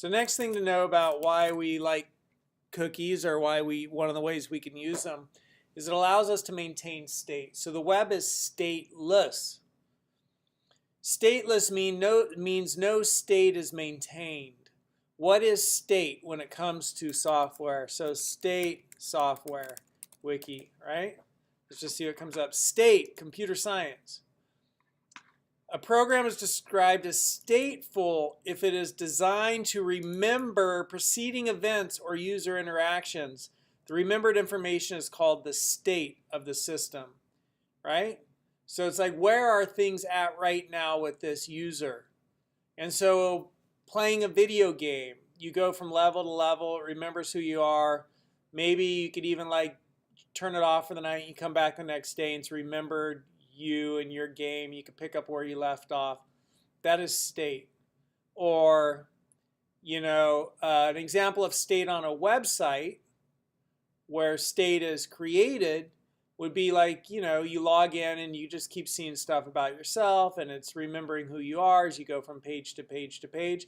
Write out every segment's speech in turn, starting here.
So next thing to know about why we like cookies, or one of the ways we can use them, is it allows us to maintain state. So the web is stateless. Stateless means no state is maintained. What is state when it comes to software? So state, software, wiki, right? Let's just see what comes up. State, computer science. A program is described as stateful if it is designed to remember preceding events or user interactions. The remembered information is called the state of the system, right? So it's like, where are things at right now with this user? And so playing a video game, you go from level to level, it remembers who you are. Maybe you could even like turn it off for the night, you come back the next day and it's remembered you and your game. You can pick up where you left off. That is state. Or, an example of state on a website where state is created would be like, you log in and you just keep seeing stuff about yourself and it's remembering who you are as you go from page to page to page.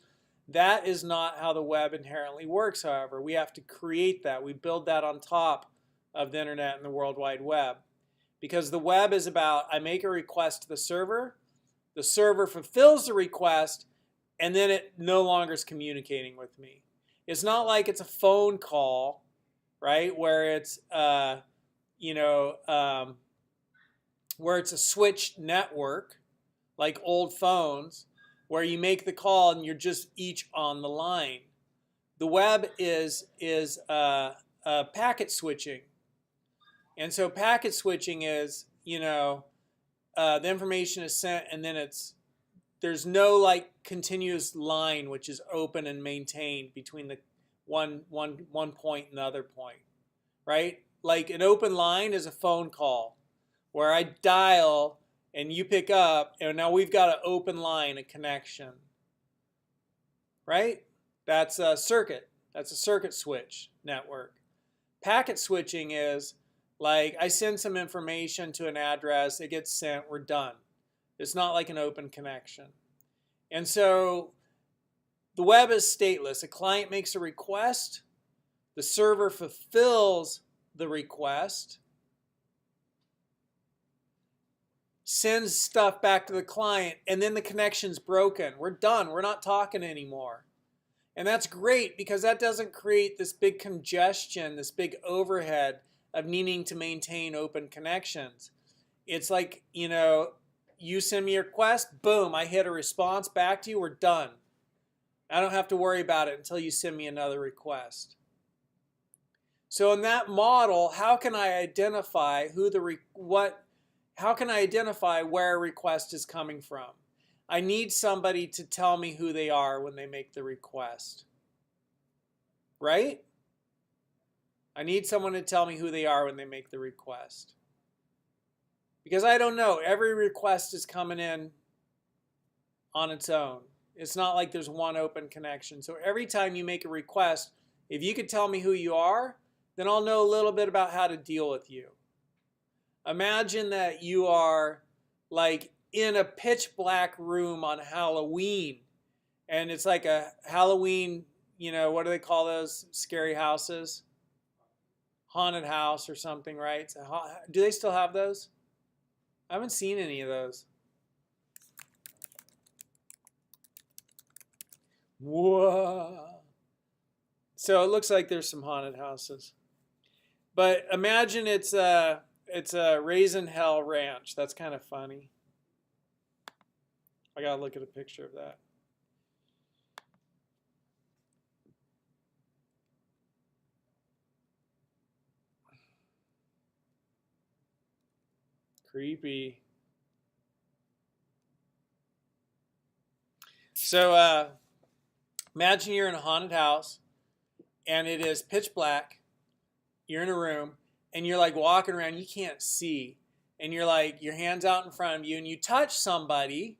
That is not how the web inherently works, however. We have to create that. We build that on top of the internet and the World Wide Web. Because the web is about, I make a request to the server fulfills the request, and then it no longer is communicating with me. It's not like it's a phone call, right, where it's, where it's a switched network, like old phones, where you make the call and you're just each on the line. The web is packet switching. And so packet switching is, the information is sent and then there's no like continuous line which is open and maintained between the one point and the other point, right? Like an open line is a phone call where I dial and you pick up, and now we've got an open line, a connection, right? That's a circuit. That's a circuit switch network. Packet switching is like I send some information to an address, it gets sent, we're done. It's not like an open connection. And so the web is stateless. A client makes a request, the server fulfills the request, sends stuff back to the client, and then the connection's broken. We're done. We're not talking anymore. And that's great because that doesn't create this big congestion, this big overhead of needing to maintain open connections. It's like, you send me a request, boom, I hit a response back to you, we're done. I don't have to worry about it until you send me another request. So in that model, how can I identify how can I identify where a request is coming from? I need somebody to tell me who they are when they make the request. Right? I need someone to tell me who they are when they make the request. Because I don't know. Every request is coming in on its own. It's not like there's one open connection. So every time you make a request, if you could tell me who you are, then I'll know a little bit about how to deal with you. Imagine that you are like in a pitch black room on Halloween. And it's like a Halloween, what do they call those scary houses? Haunted house or something, right? Do they still have those? I haven't seen any of those. Whoa. So it looks like there's some haunted houses. But imagine it's a Raisin Hell Ranch. That's kind of funny. I gotta look at a picture of that. Creepy. So imagine you're in a haunted house and it is pitch black. You're in a room and you're like walking around, you can't see. And you're like, your hand's out in front of you and you touch somebody.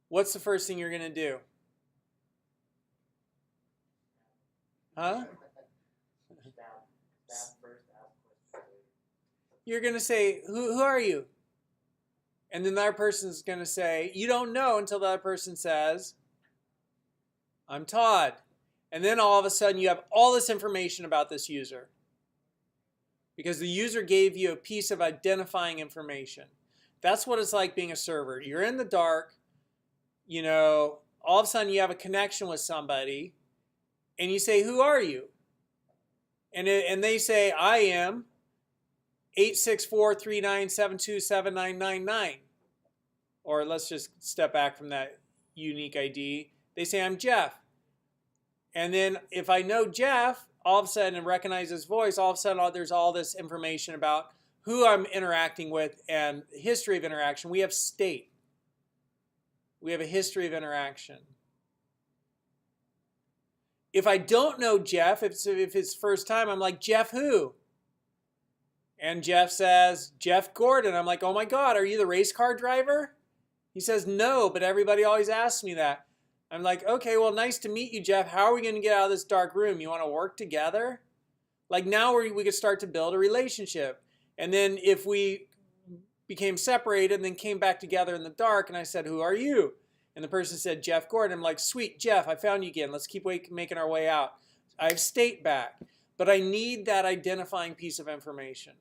What's the first thing you're going to do? Huh? You're going to say, who are you? And then the other person's going to say, you don't know until the other person says, I'm Todd. And then all of a sudden you have all this information about this user. Because the user gave you a piece of identifying information. That's what it's like being a server. You're in the dark, you know, all of a sudden you have a connection with somebody, and you say, who are you? And they say, I am 864-3972-7999. Or let's just step back from that unique ID. They say, I'm Jeff. And then if I know Jeff, all of a sudden and recognize his voice, all of a sudden there's all this information about who I'm interacting with and history of interaction. We have state. We have a history of interaction. If I don't know Jeff, if it's first time, I'm like, Jeff who? And Jeff says, Jeff Gordon. I'm like, oh my God, are you the race car driver? He says, no, but everybody always asks me that. I'm like, okay, well, nice to meet you, Jeff. How are we going to get out of this dark room? You want to work together? Like now we could start to build a relationship. And then if we became separated and then came back together in the dark and I said, who are you? And the person said, Jeff Gordon. I'm like, sweet, Jeff, I found you again. Let's keep making our way out. I have state back, but I need that identifying piece of information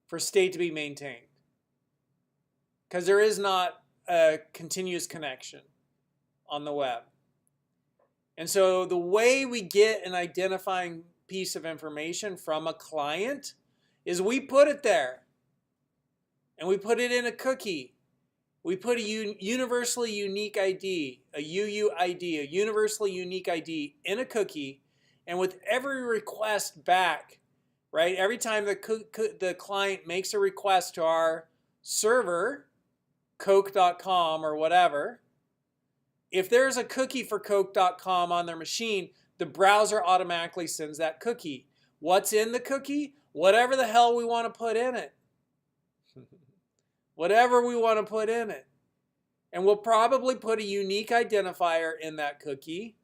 for state to be maintained. Because there is not a continuous connection on the web. And so the way we get an identifying piece of information from a client is we put it there. And we put it in a cookie. We put a universally unique ID, a UUID, a universally unique ID in a cookie. And with every request back, right, every time the client makes a request to our server, Coke.com or whatever, if there's a cookie for Coke.com on their machine, the browser automatically sends that cookie. What's in the cookie? Whatever the hell we want to put in it. Whatever we want to put in it. And we'll probably put a unique identifier in that cookie,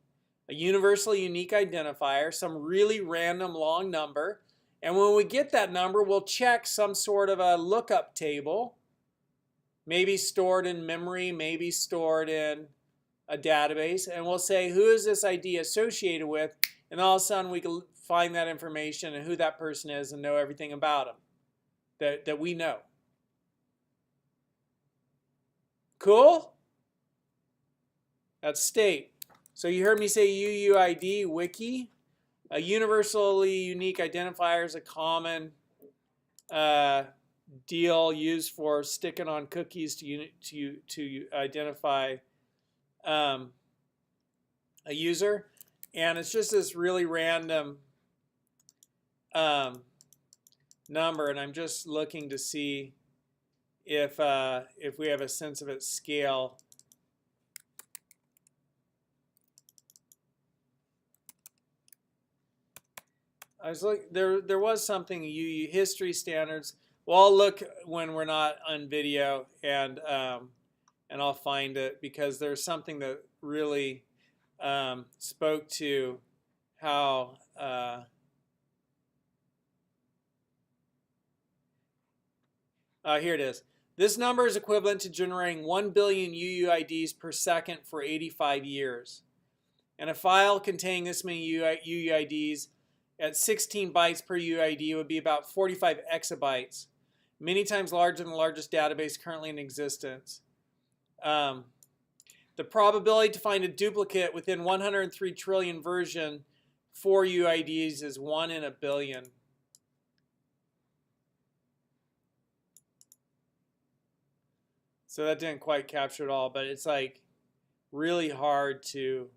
a universally unique identifier, some really random long number. And when we get that number, we'll check some sort of a lookup table, maybe stored in memory, maybe stored in a database, and we'll say, who is this ID associated with? And all of a sudden we can find that information and who that person is and know everything about them that we know. Cool? That's state. So you heard me say UUID, wiki. A universally unique identifier is a common deal used for sticking on cookies to identify a user. And it's just this really random number, and I'm just looking to see if we have a sense of its scale. I was looking, there was something UU history standards. Well, I'll look when we're not on video, and I'll find it, because there's something that really spoke to how here it is. This number is equivalent to generating 1 billion UUIDs per second for 85 years. And a file containing this many UUIDs at 16 bytes per UUID would be about 45 exabytes, many times larger than the largest database currently in existence. The probability to find a duplicate within 103 trillion version for UUIDs is 1 in a billion. So that didn't quite capture it all, but it's like really hard to,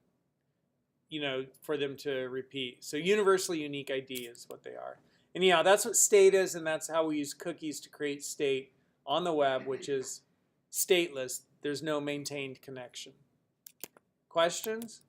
you know, for them to repeat. So universally unique ID is what they are. And yeah, that's what state is, and that's how we use cookies to create state on the web, which is stateless. There's no maintained connection. Questions?